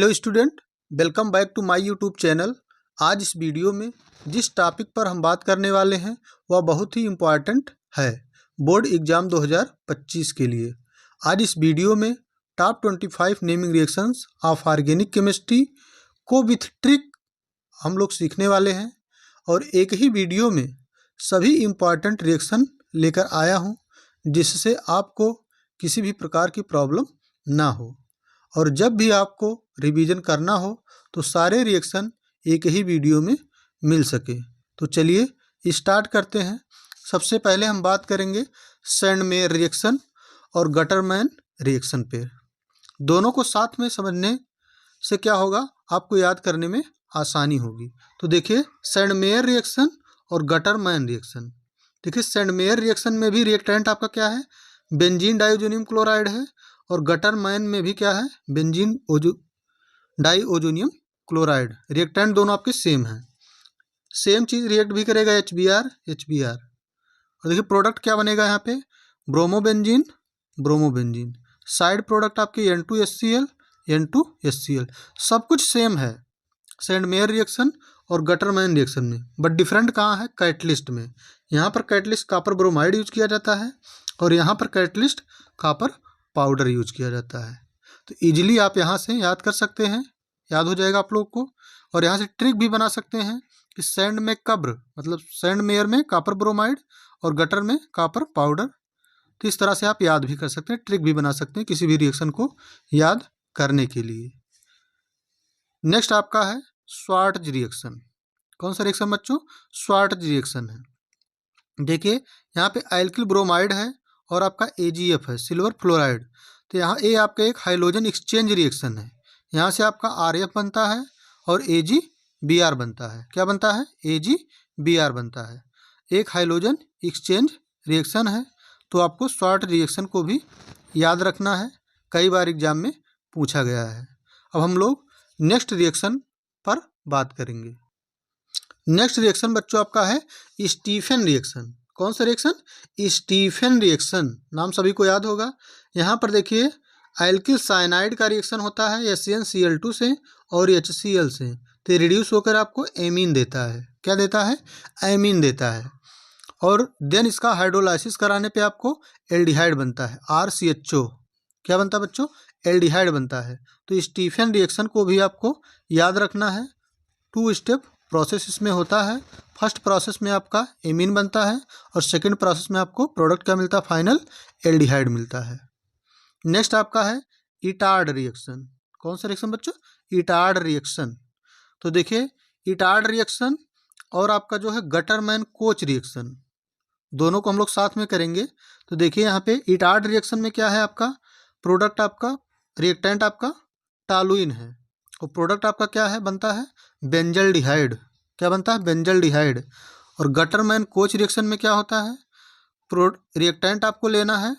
Hello student, welcome back to my YouTube channel. आज इस video में जिस टॉपिक पर हम बात करने वाले हैं वह बहुत ही इम्पॉर्टेंट है बोर्ड एग्ज़ाम 2025 के लिए। आज इस वीडियो में top 25 naming reactions of organic chemistry को विथ ट्रिक हम लोग सीखने वाले हैं और एक ही वीडियो में सभी इम्पॉर्टेंट रिएक्शन लेकर आया हूँ जिससे आपको किसी भी प्रकार की प्रॉब्लम ना हो और जब भी आपको रिवीजन करना हो तो सारे रिएक्शन एक ही वीडियो में मिल सके। तो चलिए स्टार्ट करते हैं। सबसे पहले हम बात करेंगे सैंडमेयर रिएक्शन और गटरमैन रिएक्शन पे। दोनों को साथ में समझने से क्या होगा, आपको याद करने में आसानी होगी। तो देखिए सैंडमेयर रिएक्शन और गटरमैन रिएक्शन। देखिए सैंडमेयर रिएक्शन में भी रिएक्टेंट आपका क्या है, बेंजीन डाइओजोनियम क्लोराइड है और गटरमैन में भी क्या है, बेंजीन डाइओजोनियम क्लोराइड। रिएक्टेंट दोनों आपके सेम हैं, सेम चीज़ रिएक्ट भी करेगा HBr। और देखिए प्रोडक्ट क्या बनेगा यहाँ पे, ब्रोमोबेंजीन। साइड प्रोडक्ट आपके N2HCl सब कुछ सेम है सैंडमेयर रिएक्शन और गटरमैन रिएक्शन में, बट डिफरेंट कहाँ है, कैटलिस्ट में। यहाँ पर कैटलिस्ट कॉपर ब्रोमाइड यूज किया जाता है और यहाँ पर कैटलिस्ट कॉपर पाउडर यूज किया जाता है। तो इजीली आप यहाँ से याद कर सकते हैं, याद हो जाएगा आप लोग को। और यहाँ से ट्रिक भी बना सकते हैं कि सैंड में कब्र मतलब सैंडमेयर में कॉपर ब्रोमाइड और गटर में कॉपर पाउडर। तो इस तरह से आप याद भी कर सकते हैं, ट्रिक भी बना सकते हैं किसी भी रिएक्शन को याद करने के लिए। नेक्स्ट आपका है स्वार्ट्ज रिएक्शन। कौन सा रिएक्शन बच्चों, स्वार्ट्ज रिएक्शन है। देखिए यहाँ पे एल्किल ब्रोमाइड है और आपका AgF है, सिल्वर फ्लोराइड। तो यहाँ ए आपका एक हाइड्रोजन एक्सचेंज रिएक्शन है। यहाँ से आपका RF बनता है और AgBr बनता है। क्या बनता है, AgBr बनता है। एक हाइड्रोजन एक्सचेंज रिएक्शन है। तो आपको स्वार्ट रिएक्शन को भी याद रखना है, कई बार एग्जाम में पूछा गया है। अब हम लोग नेक्स्ट रिएक्शन पर बात करेंगे। नेक्स्ट रिएक्शन बच्चों आपका है स्टीफन रिएक्शन। कौन सा रिएक्शन, स्टीफन रिएक्शन, नाम सभी को याद होगा। यहाँ पर देखिए एल्किल साइनाइड का रिएक्शन होता है SnCl2 से और HCl से। तो रिड्यूस होकर आपको एमीन देता है। क्या देता है, एमीन देता है। और देन इसका हाइड्रोलाइसिस कराने पे आपको एल्डिहाइड बनता है, RCHO। क्या बनता है बच्चों, एल्डिहाइड बनता है। तो स्टीफन रिएक्शन को भी आपको याद रखना है। 2 स्टेप प्रोसेस इसमें होता है। फर्स्ट प्रोसेस में आपका एमीन बनता है और सेकंड प्रोसेस में आपको प्रोडक्ट क्या मिलता है, फाइनल एल्डिहाइड मिलता है। नेक्स्ट आपका है इटार्ड रिएक्शन। कौन सा रिएक्शन बच्चों, इटार्ड रिएक्शन। तो देखिए इटार्ड रिएक्शन और आपका जो है गटरमैन कोच रिएक्शन, दोनों को हम लोग साथ में करेंगे। तो देखिए यहाँ पे इटार्ड रिएक्शन में क्या है, आपका प्रोडक्ट आपका रिएक्टेंट आपका टॉलुइन है और प्रोडक्ट आपका क्या है, बनता है बेंजल्डिहाइड। क्या बनता है, बेंजल्डिहाइड। और गटरमैन कोच रिएक्शन में क्या होता है, रिएक्टेंट आपको लेना है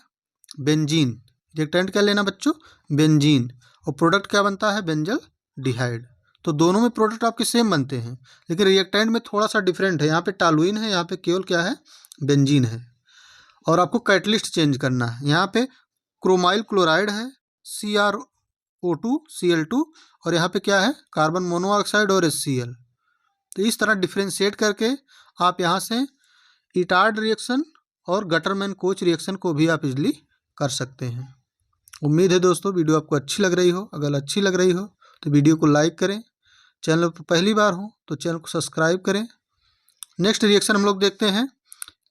बेंजीन। रिएक्टेंट क्या लेना बच्चों, बेंजीन। और प्रोडक्ट क्या बनता है, बेंजल्डिहाइड। तो दोनों में प्रोडक्ट आपके सेम बनते हैं, लेकिन रिएक्टेंट में थोड़ा सा डिफरेंट है। यहाँ पे टॉलुइन है, यहाँ पे केवल क्या है, बेंजीन है। और आपको कैटलिस्ट चेंज करना है। यहाँ पे क्रोमाइल क्लोराइड है CrO2Cl2 और यहाँ पे क्या है, कार्बन मोनोऑक्साइड और HCl। तो इस तरह डिफ्रेंशिएट करके आप यहाँ से इटार्ड रिएक्शन और गटरमैन कोच रिएक्शन को भी आप इजली कर सकते हैं। उम्मीद है दोस्तों वीडियो आपको अच्छी लग रही हो। अगर अच्छी लग रही हो तो वीडियो को लाइक करें, चैनल पर पहली बार हो तो चैनल को सब्सक्राइब करें। नेक्स्ट रिएक्शन हम लोग देखते हैं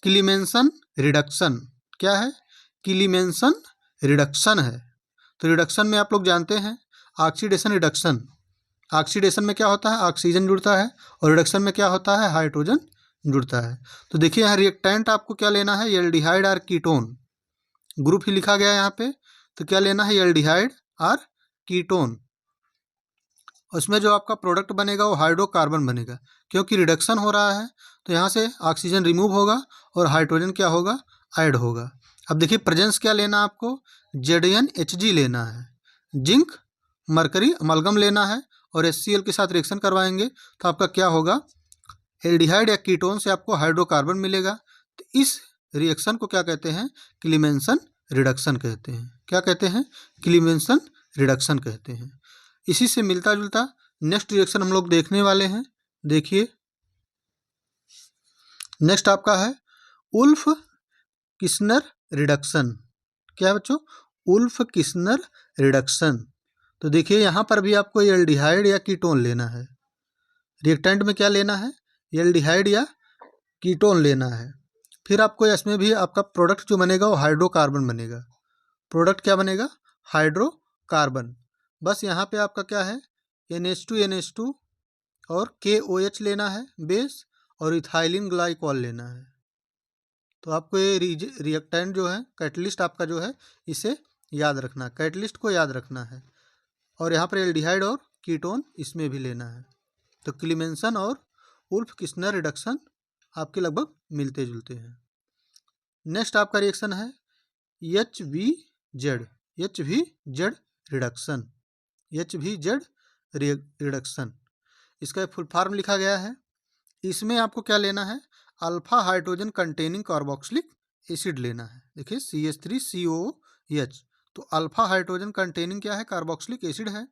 क्लीमेंसन रिडक्शन। क्या है, क्लीमेंसन रिडक्शन है। तो रिडक्शन में आप लोग जानते हैं ऑक्सीडेशन रिडक्शन। ऑक्सीडेशन में क्या होता है, ऑक्सीजन जुड़ता है और रिडक्शन में क्या होता है, हाइड्रोजन जुड़ता है। तो देखिए यहाँ रिएक्टेंट आपको क्या लेना है, एल्डिहाइड और कीटोन। ग्रुप ही लिखा गया है यहाँ पे। तो क्या लेना है, एल्डिहाइड और कीटोन। उसमें जो आपका प्रोडक्ट बनेगा वो हाइड्रोकार्बन बनेगा, क्योंकि रिडक्शन हो रहा है। तो यहाँ से ऑक्सीजन रिमूव होगा और हाइड्रोजन क्या होगा, ऐड होगा। अब देखिए प्रेजेंस क्या लेना आपको, ZnHg लेना है, जिंक मरकरी अमलगम लेना है और HCl के साथ रिएक्शन करवाएंगे तो आपका क्या होगा, एल्डिहाइड या कीटोन से आपको हाइड्रोकार्बन मिलेगा। तो इस रिएक्शन को क्या कहते हैं, क्लीमेंसन रिडक्शन कहते हैं। क्या कहते हैं, क्लीमेंसन रिडक्शन कहते हैं। इसी से मिलता जुलता नेक्स्ट रिएक्शन हम लोग देखने वाले हैं। देखिए, नेक्स्ट आपका है उल्फ किस्नर रिडक्शन। क्या है बच्चों? Wolff Kishner reduction. तो देखिए यहाँ पर भी आपको एल्डिहाइड या कीटोन लेना है। रिएक्टेंट में क्या लेना है? एल्डिहाइड या कीटोन लेना है। फिर आपको इसमें भी आपका प्रोडक्ट जो बनेगा वो हाइड्रोकार्बन बनेगा। प्रोडक्ट क्या बनेगा? हाइड्रोकार्बन। बस यहाँ पे आपका क्या है? NH2 और KOH लेना है बेस, और इथाइलिन ग्लाइकॉल लेना है। तो आपको ये रिएक्टेंट जो है, कैटलिस्ट आपका जो है, इसे याद रखना है, कैटलिस्ट को याद रखना है। और यहाँ पर एल्डिहाइड और कीटोन इसमें भी लेना है। तो क्लीमेंसन और उल्फ किस्नर रिडक्शन आपके लगभग मिलते जुलते हैं। नेक्स्ट आपका रिएक्शन है HVZ रिडक्शन। HVZ रिडक्शन, इसका फुल फॉर्म लिखा गया है। इसमें आपको क्या लेना है? Alpha hydrogen containing carboxylic acid लेना है। देखिए CH3COOH, तो अल्फा हाइड्रोजन कंटेनिंग क्या है? कार्बोक्सिलिक एसिड है।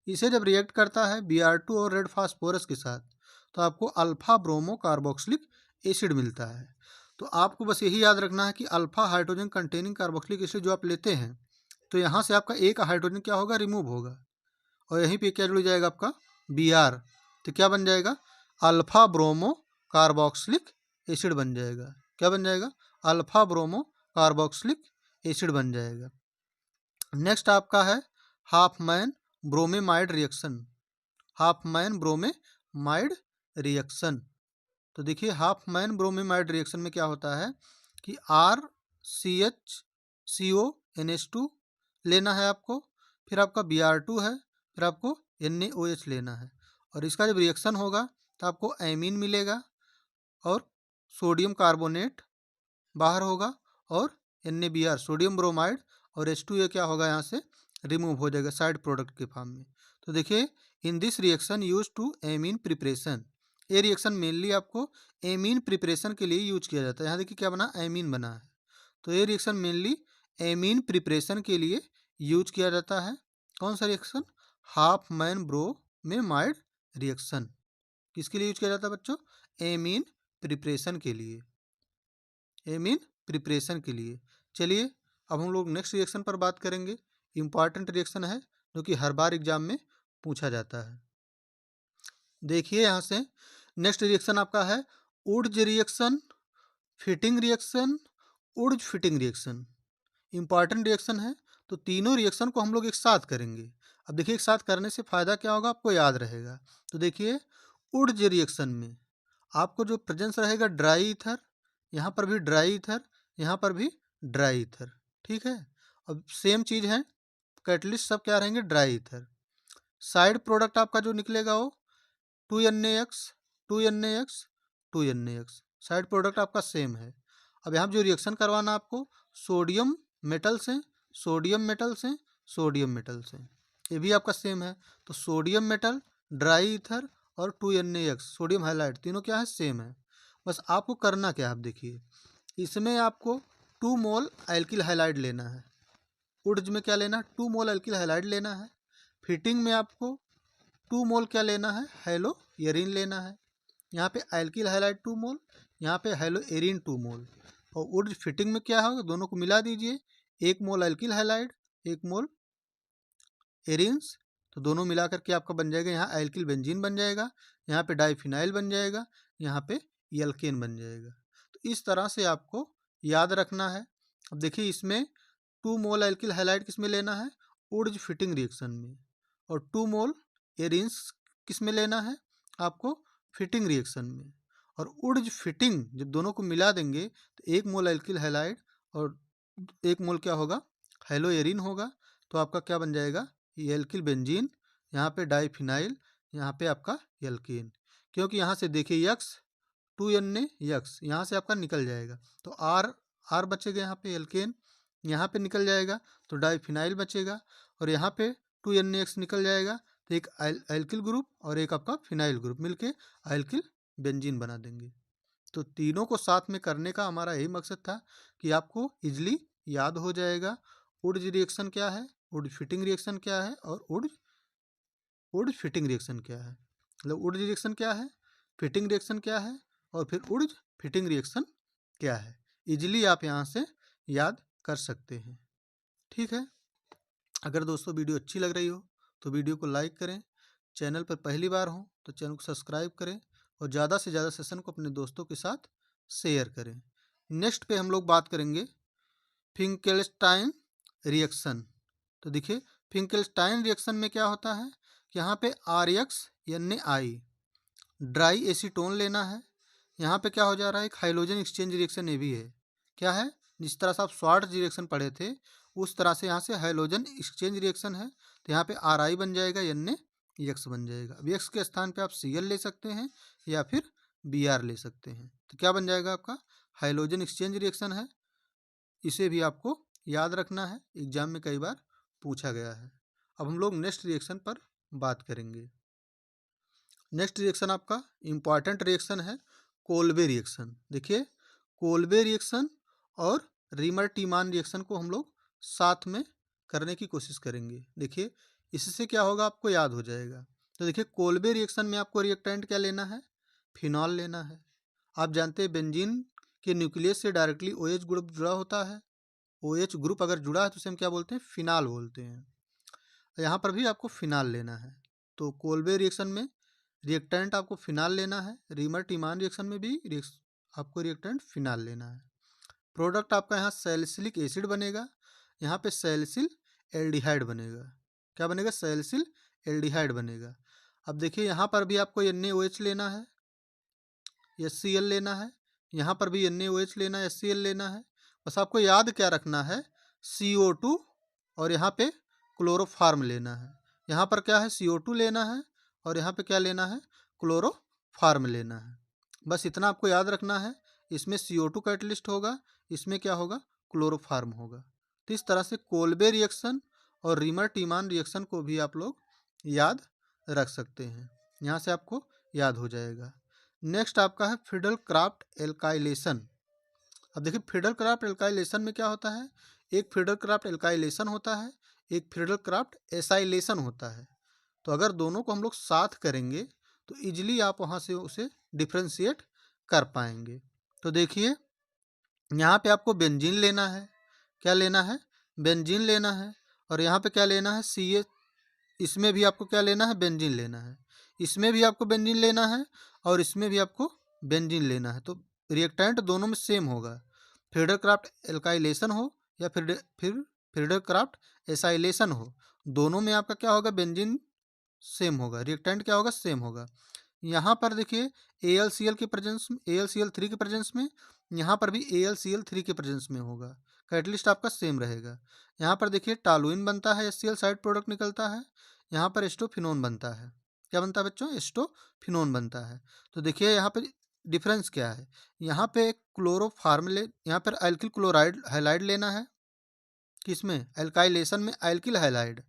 इसे जब रिएक्ट करता है Br2 और रेड फास्फोरस के साथ, तो आपको अल्फा ब्रोमो कार्बोक्सिलिक एसिड मिलता है। तो आपको बस यही याद रखना है कि alpha hydrogen containing carboxylic acid जो आप लेते हैं, तो यहाँ से आपका एक हाइड्रोजन क्या होगा? रिमूव होगा, और यहीं पे क्या जुड़ जाएगा? आपका Br। तो क्या बन जाएगा? अल्फा ब्रोमो कार्बोक्सिलिक एसिड बन जाएगा। क्या बन जाएगा? अल्फा ब्रोमो कार्बोक्सिलिक एसिड बन जाएगा। नेक्स्ट आपका है Hopman bromamide reaction. Hopman bromamide reaction. तो देखिए हाफमैन ब्रोमेमाइड रिएक्शन में क्या होता है कि RCHCONH2 लेना है आपको, फिर आपका Br2 है, फिर आपको NaOH लेना है। और इसका जब रिएक्शन होगा तो आपको एमीन मिलेगा, और सोडियम कार्बोनेट बाहर होगा, और NaBr सोडियम ब्रोमाइड, और H2A क्या होगा? यहाँ से रिमूव हो जाएगा साइड प्रोडक्ट के फॉर्म में। तो देखिए, in this reaction use to amine preparation. ये रिएक्शन मेनली आपको एमीन प्रिपरेशन के लिए यूज किया जाता है। यहाँ देखिए क्या बना? एमीन बना है। तो ये रिएक्शन मेनली एमीन प्रिपरेशन के लिए यूज किया जाता है। कौन सा रिएक्शन? Hopman bromamide reaction. किसके लिए यूज किया जाता है बच्चों? एमीन प्रिपरेशन के लिए। एमीन प्रिपरेशन के लिए। चलिए अब हम लोग नेक्स्ट रिएक्शन पर बात करेंगे। इंपॉर्टेंट रिएक्शन है जो कि हर बार एग्जाम में पूछा जाता है। देखिए यहाँ से नेक्स्ट रिएक्शन आपका है Wurtz reaction, Fittig reaction, Wurtz Fittig reaction. Important reaction है, तो तीनों रिएक्शन को हम लोग एक साथ करेंगे। अब देखिए एक साथ करने से फायदा क्या होगा? आपको याद रहेगा। तो देखिए उड्ज रिएक्शन में आपको जो प्रेजेंस रहेगा ड्राई ईथर, यहाँ पर भी ड्राई ईथर, यहाँ पर भी ड्राई ईथर। ठीक है, अब सेम चीज़ है, कैटलिस्ट सब क्या रहेंगे? Dry ether. साइड प्रोडक्ट आपका जो निकलेगा वो 2NaX 2NaX 2NaX। Side product आपका सेम है। अब यहाँ जो रिएक्शन करवाना आपको सोडियम मेटल से, सोडियम मेटल से, सोडियम मेटल से, ये भी आपका सेम है। तो सोडियम मेटल, ड्राई ईथर और 2NaX सोडियम हाइलाइड, तीनों क्या है? सेम है। बस आपको करना क्या है? आप देखिए इसमें आपको 2 मोल एल्किल हाइलाइड लेना है। उड्ज में क्या लेना है? 2 मोल एल्किल हाइलाइड लेना है। फिटिंग में आपको 2 मोल क्या लेना है? हेलो एरीन लेना है। यहाँ पे एल्किल हाइलाइड 2 मोल, यहाँ पे हेलो एरीन 2 मोल। और उड्ज फिटिंग में क्या होगा? दोनों को मिला दीजिए, 1 मोल एल्किल हाइलाइड, 1 मोल एरिन्स। तो दोनों मिला करके आपका बन जाएगा, यहाँ एल्किल बेंजीन बन जाएगा, यहाँ पे डाइफिनाइल बन जाएगा, यहाँ पे एल्केन बन जाएगा। तो इस तरह से आपको याद रखना है। अब देखिए इसमें 2 मोल एल्किल हाइलाइड किस में लेना है? उड्ज फिटिंग रिएक्शन में। और 2 मोल एरिन्स किस में लेना है? आपको फिटिंग रिएक्शन में। और उड्ज फिटिंग जब दोनों को मिला देंगे तो 1 मोल एल्किल हाइलाइड और 1 मोल क्या होगा? हेलो एरिन होगा। तो आपका क्या बन जाएगा? एल्किल बेंजीन, यहाँ पे डाइफिनाइल, यहाँ पे आपका एल्केन। क्योंकि यहाँ से देखिए यक्स 2NaX यहाँ से आपका निकल जाएगा, तो आर बचेगा, यहाँ पे एल्केन यहाँ पे निकल जाएगा, तो डाइफिनाइल बचेगा, और यहाँ पे 2NaX निकल जाएगा, तो एक एल्किल ग्रुप और एक आपका फिनाइल ग्रुप मिलके एल्किल बेंजीन बना देंगे। तो तीनों को साथ में करने का हमारा यही मकसद था कि आपको इजली याद हो जाएगा उड्ज रिएक्शन क्या है, उड्ज फिटिंग रिएक्शन क्या है, और उड्ज ऊर्ज फिटिंग रिएक्शन क्या है, मतलब ऊर्ज रिएक्शन क्या है, फिटिंग रिएक्शन क्या है, और फिर ऊर्ज फिटिंग रिएक्शन क्या है। इजीली आप यहाँ से याद कर सकते हैं। ठीक है, अगर दोस्तों वीडियो अच्छी लग रही हो तो वीडियो को लाइक करें, चैनल पर पहली बार हो तो चैनल को सब्सक्राइब करें और ज़्यादा से ज़्यादा सेशन को अपने दोस्तों के साथ शेयर करें। नेक्स्ट पे हम लोग बात करेंगे फिंकेल्स्टाइन रिएक्शन। तो देखिए फिंकेल्स्टाइन रिएक्शन में क्या होता है, यहाँ पे RX ड्राई एसीटोन लेना है। यहाँ पे क्या हो जा रहा है, एक हाइड्रोजन एक्सचेंज रिएक्शन ये भी है। क्या है, जिस तरह से आप स्वार्ट्ज रिएक्शन पढ़े थे उस तरह से यहाँ से हाइड्रोजन एक्सचेंज रिएक्शन है। तो यहाँ पे RI बन जाएगा, NaX बन जाएगा। अब X के स्थान पे आप Cl ले सकते हैं या फिर Br ले सकते हैं। तो क्या बन जाएगा आपका, हाइड्रोजन एक्सचेंज रिएक्शन है। इसे भी आपको याद रखना है, एग्जाम में कई बार पूछा गया है। अब हम लोग नेक्स्ट रिएक्शन पर बात करेंगे। नेक्स्ट रिएक्शन आपका इम्पॉर्टेंट रिएक्शन है कोल्बे रिएक्शन। देखिए कोल्बे रिएक्शन और रीमर टीमान रिएक्शन को हम लोग साथ में करने की कोशिश करेंगे। देखिए इससे क्या होगा, आपको याद हो जाएगा। तो देखिए कोल्बे रिएक्शन में आपको रिएक्टेंट क्या लेना है, फिनॉल लेना है। आप जानते हैं बेंजीन के न्यूक्लियस से डायरेक्टली OH ग्रुप जुड़ा होता है। OH ग्रुप अगर जुड़ा है तो उसे हम क्या बोलते हैं, फिनाल बोलते हैं। यहाँ पर भी आपको फिनाल लेना है। तो कोल्बे रिएक्शन में रिएक्टेंट आपको फिनाल लेना है, रीमर टीमान रिएक्शन में भी आपको रिएक्टेंट फिनाल लेना है। प्रोडक्ट आपका यहाँ सैलिसिलिक एसिड बनेगा, यहाँ पे सैलिसिल एल्डिहाइड बनेगा। क्या बनेगा, सैलिसिल एल्डिहाइड बनेगा। अब देखिए यहाँ पर भी आपको NaOH लेना है, HCl लेना है, यहाँ पर भी NaOH लेना है, HCl लेना है। बस आपको याद क्या रखना है, CO2 और यहाँ पे क्लोरोफार्म लेना है। यहाँ पर क्या है, CO2 लेना है और यहाँ पे क्या लेना है, क्लोरोफार्म लेना है। बस इतना आपको याद रखना है। इसमें CO2 कैटलिस्ट होगा, इसमें क्या होगा, क्लोरोफार्म होगा। तो इस तरह से कोल्बे रिएक्शन और रीमर टीमान रिएक्शन को भी आप लोग याद रख सकते हैं, यहाँ से आपको याद हो जाएगा। नेक्स्ट आपका है फिडल क्राफ्ट एल्काइलेशन। अब देखिए फिडल क्राफ्ट एल्काइलेशन में क्या होता है, एक फिडल क्राफ्ट एल्काइलेशन होता है, एक फिडल क्राफ्ट एसाइलेशन होता है। तो अगर दोनों को हम लोग साथ करेंगे तो इजीली आप वहाँ से उसे डिफ्रेंशिएट कर पाएंगे। तो देखिए यहाँ पे आपको बेंजीन लेना है, क्या लेना है, बेंजीन लेना है। और यहाँ पे क्या लेना है, CH, इसमें भी आपको क्या लेना है, बेंजीन लेना है। इसमें भी आपको बेंजीन लेना है और इसमें भी आपको बेंजीन लेना है। तो रिएक्टेंट दोनों में सेम होगा, फिडल क्राफ्ट एल्काइलेशन हो या फिर फिडल क्राफ्ट एसाइलेशन हो, दोनों में आपका क्या होगा, बेंजीन सेम होगा, रिएक्टेंट क्या होगा, सेम होगा। यहाँ पर देखिए AlCl के प्रेजेंस में, AlCl3 के प्रेजेंस में, यहाँ पर भी AlCl3 के प्रेजेंस में होगा। कैटलिस्ट आपका सेम रहेगा। यहाँ पर देखिए टालुइन बनता है, HCl साइड प्रोडक्ट निकलता है। यहाँ पर एस्टोफिनोन बनता है। क्या बनता है बच्चों, एस्टोफिनोन बनता है। तो देखिए यहाँ पे डिफरेंस क्या है, यहाँ पे क्लोरोफार्म यहाँ पर एल्किल क्लोराइड हाइलाइड लेना है, किसमें, एल्काइलेशन में एल्किल हाइलाइड,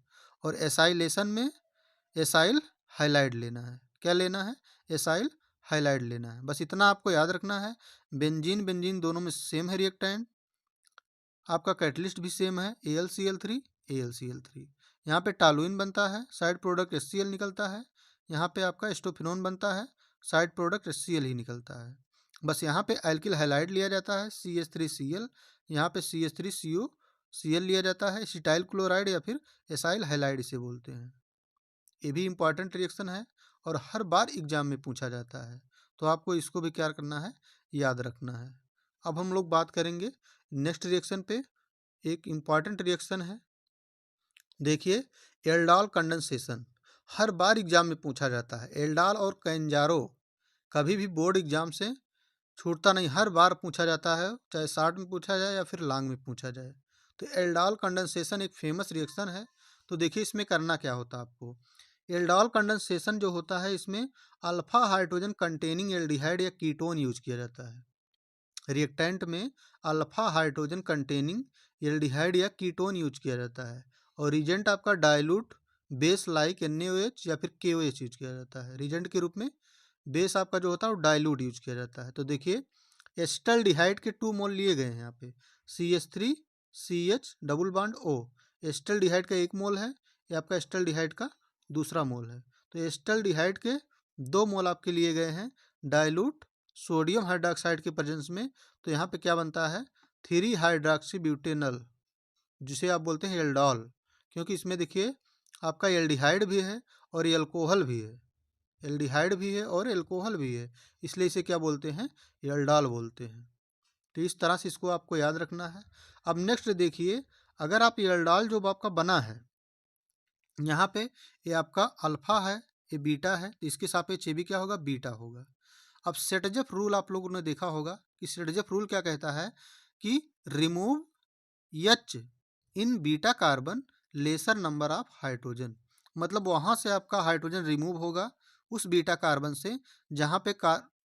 और एसाइलेशन में एसाइल हाइलाइड लेना है। क्या लेना है, एसाइल हाइलाइड लेना है। बस इतना आपको याद रखना है। बेंजीन बेंजीन दोनों में सेम है रिएक्टेंट, आपका कैटलिस्ट भी सेम है, AlCl3 यहाँ पे टालुइन बनता है, साइड प्रोडक्ट HCl निकलता है। यहाँ पे आपका एस्टोफिनोन बनता है, साइड प्रोडक्ट HCl ही निकलता है। बस यहाँ पे एल्किल हाइलाइड लिया जाता है, CH3Cl, यहाँ पे CH3COCl लिया जाता है, एसिटाइल क्लोराइड या फिर एसाइल हाइलाइड इसे बोलते हैं। ये भी इंपॉर्टेंट रिएक्शन है और हर बार एग्जाम में पूछा जाता है। तो आपको इसको भी क्या करना है, याद रखना है। अब हम लोग बात करेंगे नेक्स्ट रिएक्शन पे। एक इम्पॉर्टेंट रिएक्शन है, देखिए एल्डाल कंडेंसेशन, हर बार एग्जाम में पूछा जाता है। एल्डाल और कैंजारो कभी भी बोर्ड एग्जाम से छूटता नहीं, हर बार पूछा जाता है, चाहे शॉर्ट में पूछा जाए या फिर लॉन्ग में पूछा जाए। तो एल्डाल कंडेंसेशन एक फेमस रिएक्शन है। तो देखिए इसमें करना क्या होता है आपको, एल्डाल कंडेंसेशन जो होता है इसमें अल्फा हाइड्रोजन कंटेनिंग एल्डिहाइड या कीटोन यूज किया जाता है। रिएक्टेंट में अल्फा हाइड्रोजन कंटेनिंग एल्डिहाइड या कीटोन यूज किया जाता है और रिजेंट आपका डाइल्यूट बेस लाइक NaOH या फिर KOH यूज किया जाता है। रिजेंट के रूप में बेस आपका जो होता है वो डाइल्यूट यूज किया जाता है। तो देखिए एस्टल्डिहाइड के 2 मोल लिए गए हैं यहाँ पे, CH3CH double bond O, acetaldehyde का 1 मोल है, ये आपका एस्टल्डिहाइड का दूसरा मोल है। तो एसिटाल्डिहाइड के 2 मोल आपके लिए गए हैं डाइल्यूट सोडियम हाइड्रोक्साइड के प्रेजेंस में। तो यहाँ पे क्या बनता है 3 हाइड्रोक्सी ब्यूटेनॉल, जिसे आप बोलते हैं एल्डोल, क्योंकि इसमें देखिए आपका एल्डिहाइड भी है और एल्कोहल भी है, एल्डिहाइड भी है और एल्कोहल भी है, इसलिए इसे क्या बोलते हैं एल्डोल बोलते हैं। तो इस तरह से इसको आपको याद रखना है। अब नेक्स्ट देखिए, अगर आप एल्डोल जो आपका बना है यहाँ पे ये आपका अल्फा है, ये बीटा है, तो इसके सापेक्ष ये भी क्या होगा बीटा होगा। अब सेटजफ रूल आप लोगों ने देखा होगा कि सेटजफ रूल क्या कहता है कि remove H in beta carbon laser number of hydrogen, मतलब वहाँ से आपका हाइड्रोजन रिमूव होगा उस बीटा कार्बन से जहाँ पे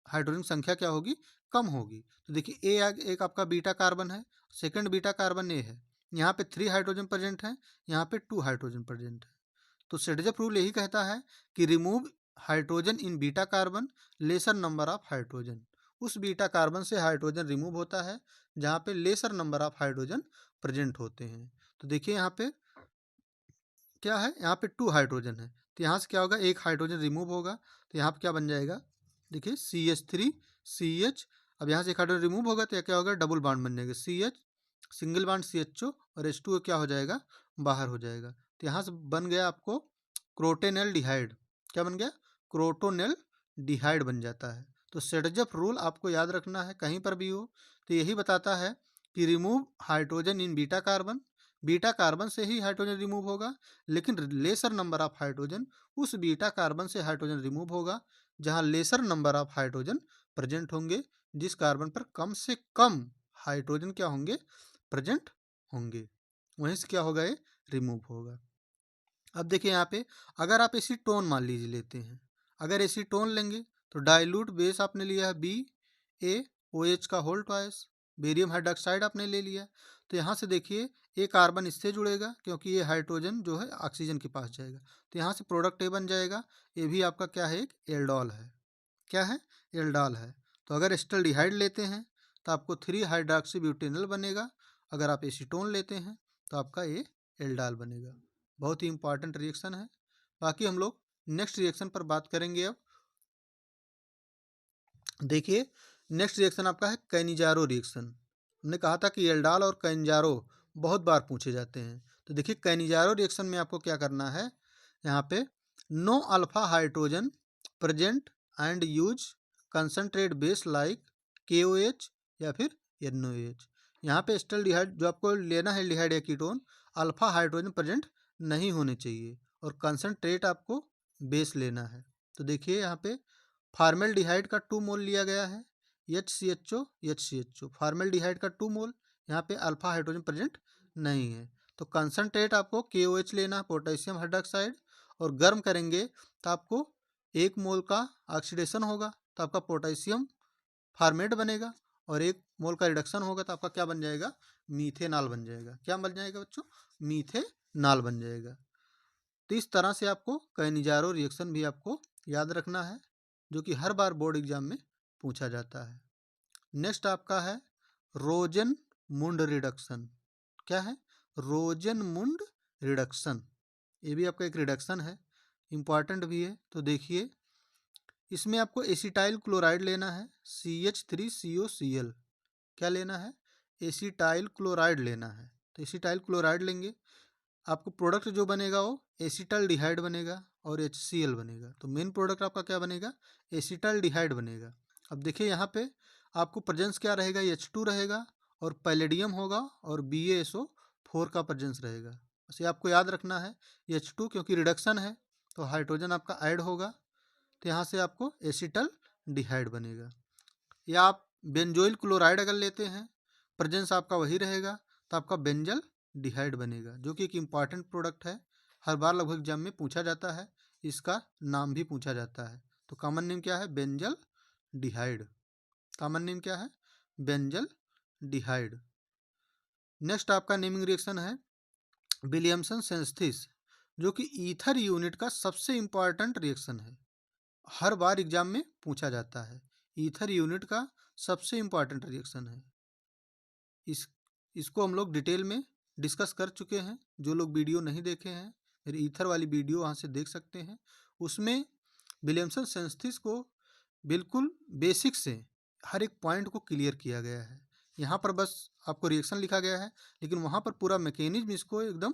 हाइड्रोजन संख्या क्या होगी कम होगी। तो देखिए ए एक आपका बीटा कार्बन है, सेकंड बीटा कार्बन ए है, यहाँ पे 3 हाइड्रोजन प्रेजेंट है, यहाँ पे 2 हाइड्रोजन प्रेजेंट है। तो सेटजफ रूल यही कहता है कि remove hydrogen in beta carbon laser number of hydrogen, उस बीटा कार्बन से हाइड्रोजन रिमूव होता है जहाँ पे laser number of hydrogen present होते हैं। तो देखिए यहाँ पे क्या है, यहाँ पे 2 हाइड्रोजन है, तो यहाँ से क्या होगा एक हाइड्रोजन रिमूव होगा, तो यहाँ पे क्या बन जाएगा देखिए CH3CH। अब यहाँ से एक हाइड्रोजन रिमूव होगा तो क्या होगा डबल बॉन्ड बन जाएगा CH, सिंगल बॉन्ड CHO और H2O क्या हो जाएगा बाहर हो जाएगा। तो यहाँ से बन गया आपको क्रोटेनल्डिहाइड, क्या बन गया क्रोटोनेल्डिहाइड बन जाता है। तो सेटजफ रूल आपको याद रखना है कहीं पर भी हो, तो यही बताता है कि remove hydrogen in beta carbon, beta carbon से ही हाइड्रोजन रिमूव होगा, लेकिन लेसर नंबर ऑफ हाइड्रोजन उस बीटा कार्बन से हाइड्रोजन रिमूव होगा जहां laser number of hydrogen present होंगे, जिस कार्बन पर कम से कम हाइड्रोजन क्या होंगे प्रेजेंट होंगे, वहीं से क्या होगा ये रिमूव होगा। अब देखिए यहाँ पे अगर आप एसीटोन मान लीजिए लेते हैं, अगर एसीटोन लेंगे तो डाइल्यूट बेस आपने लिया है BaOH का होल ट्वाइस, बेरियम हाइड्रोक्साइड आपने ले लिया, तो यहाँ से देखिए एक कार्बन इससे जुड़ेगा क्योंकि ये हाइड्रोजन जो है ऑक्सीजन के पास जाएगा, तो यहाँ से प्रोडक्ट ए बन जाएगा, ये भी आपका क्या है एक एल्डोल है, क्या है एल्डोल है। तो अगर एसिटाल्डिहाइड लेते हैं तो आपको 3 हाइड्रोक्सी ब्यूटेनॉल बनेगा, अगर आप एसीटोन लेते हैं तो आपका ये एल्डोल बनेगा। बहुत ही इंपॉर्टेंट रिएक्शन है। बाकी हम लोग नेक्स्ट रिएक्शन पर बात करेंगे। अब देखिए नेक्स्ट रिएक्शन आपका है कैनिजारो रिएक्शन। हमने कहा था कि एल्डोल और कैनिजारो बहुत बार पूछे जाते हैं, तो देखिए कैनिजारो रिएक्शन में आपको क्या करना है, यहाँ पे no alpha hydrogen present and use concentrate base like KOH या फिर NOH। यहाँ पे एसिटाल्डिहाइड जो आपको लेना है एल्डिहाइड या कीटोन, अल्फा हाइड्रोजन प्रेजेंट नहीं होने चाहिए और कंसनट्रेट आपको बेस लेना है। तो देखिए यहाँ पे फार्मेल्डिहाइड का 2 मोल लिया गया है, HCHO फार्मेल्डिहाइड का 2 मोल, यहाँ पे अल्फा हाइड्रोजन प्रेजेंट नहीं है, तो कंसनट्रेट आपको KOH लेना है पोटेशियम हाइड्रोक्साइड, और गर्म करेंगे तो आपको 1 मोल का ऑक्सीडेशन होगा तो आपका पोटेशियम फार्मेट बनेगा, और 1 मोल का रिडक्शन होगा तो आपका क्या बन जाएगा मीथेनॉल बन जाएगा। क्या बन जाएगा बच्चों मीथेनॉल बन जाएगा। तो इस तरह से आपको कैनिजारो रिएक्शन भी आपको याद रखना है, जो कि हर बार बोर्ड एग्जाम में पूछा जाता है। नेक्स्ट आपका है रोजन-मुंड रिडक्शन। क्या है रोजन-मुंड रिडक्शन, ये भी आपका एक रिडक्शन है, इंपॉर्टेंट भी है। तो देखिए इसमें आपको एसिटाइल क्लोराइड लेना है CH3COCl, क्या लेना है एसिटाइल क्लोराइड लेना है। तो एसिटाइल क्लोराइड लेंगे, आपको प्रोडक्ट जो बनेगा वो एसिटाल्डिहाइड बनेगा और HCl बनेगा, तो मेन प्रोडक्ट आपका क्या बनेगा एसिटाल्डिहाइड बनेगा। अब देखिए यहाँ पे आपको प्रेजेंस क्या रहेगा H2 रहेगा और पैलेडियम होगा और BaSO4 का प्रेजेंस रहेगा, बस ये आपको याद रखना है H2 क्योंकि रिडक्शन है तो हाइड्रोजन आपका ऐड होगा, तो यहाँ से आपको एसिटाल्डिहाइड बनेगा। या आप बेंजोइल क्लोराइड अगर लेते हैं प्रेजेंस आपका वही रहेगा तो आपका बेंजल डिहाइड बनेगा, जो कि एक इम्पॉर्टेंट प्रोडक्ट है, हर बार लगभग एग्जाम में पूछा जाता है, इसका नाम भी पूछा जाता है। तो कॉमन नेम क्या है बेंजल डिहाइड, कॉमन नेम क्या है बेंजल डिहाइड। नेक्स्ट आपका नेमिंग रिएक्शन है विलियमसन सेंथिस, जो कि ईथर यूनिट का सबसे इम्पॉर्टेंट रिएक्शन है, हर बार एग्जाम में पूछा जाता है, ईथर यूनिट का सबसे इम्पॉर्टेंट रिएक्शन है। इसको हम लोग डिटेल में डिस्कस कर चुके हैं, जो लोग वीडियो नहीं देखे हैं मेरी ईथर वाली वीडियो वहाँ से देख सकते हैं, उसमें विलियमसन सिंथेसिस को बिल्कुल बेसिक से हर एक पॉइंट को क्लियर किया गया है। यहाँ पर बस आपको रिएक्शन लिखा गया है, लेकिन वहाँ पर पूरा मैकेनिज्म इसको एकदम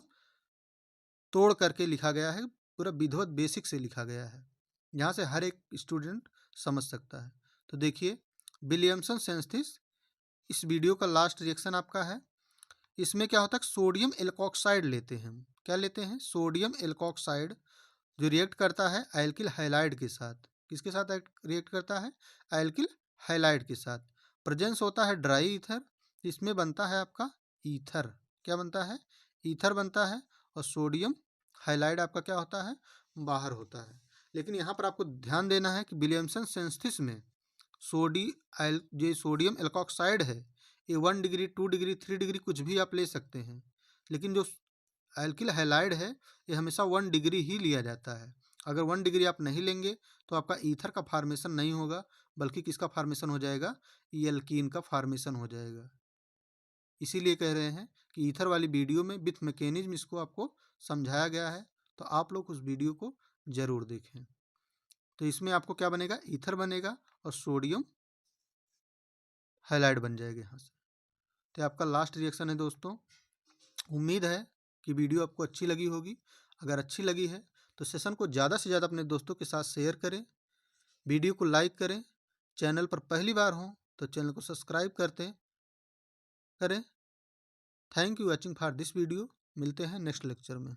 तोड़ करके लिखा गया है, पूरा विधिवत बेसिक से लिखा गया है, यहाँ से हर एक स्टूडेंट समझ सकता है। तो देखिए, विलियमसन सिंथेसिस, इस वीडियो का लास्ट रिएक्शन आपका है। इसमें क्या होता है, सोडियम एल्कोक्साइड लेते हैं हम। क्या लेते हैं? सोडियम एल्कोक्साइड, जो रिएक्ट करता है एल्किल हैलाइड के साथ। किसके साथ रिएक्ट करता है? एल्किल हैलाइड के साथ। प्रेजेंस होता है ड्राई ईथर, इसमें बनता है आपका ईथर। क्या बनता है? ईथर बनता है। और सोडियम हाइलाइड आपका क्या होता है? बाहर होता है। लेकिन यहाँ पर आपको ध्यान देना है कि विलियमसन सिंथेसिस में जो सोडियम एल्कोक्साइड है, ये 1 डिग्री 2 डिग्री 3 डिग्री कुछ भी आप ले सकते हैं, लेकिन जो एल्किल हैलाइड है ये हमेशा 1 डिग्री ही लिया जाता है। अगर 1 डिग्री आप नहीं लेंगे तो आपका ईथर का फार्मेशन नहीं होगा, बल्कि किसका फार्मेशन हो जाएगा? एल्कीन का फार्मेशन हो जाएगा। इसीलिए कह रहे हैं कि ईथर वाली वीडियो में विथ मैकेनिज्म इसको आपको समझाया गया है, तो आप लोग उस वीडियो को ज़रूर देखें। तो इसमें आपको क्या बनेगा? ईथर बनेगा और सोडियम हाइलाइड बन जाएगा यहाँ से। तो आपका लास्ट रिएक्शन है दोस्तों। उम्मीद है कि वीडियो आपको अच्छी लगी होगी। अगर अच्छी लगी है तो सेशन को ज़्यादा से ज़्यादा अपने दोस्तों के साथ शेयर करें, वीडियो को लाइक करें, चैनल पर पहली बार हो तो चैनल को सब्सक्राइब करें। Thank you watching for this video. मिलते हैं नेक्स्ट लेक्चर में।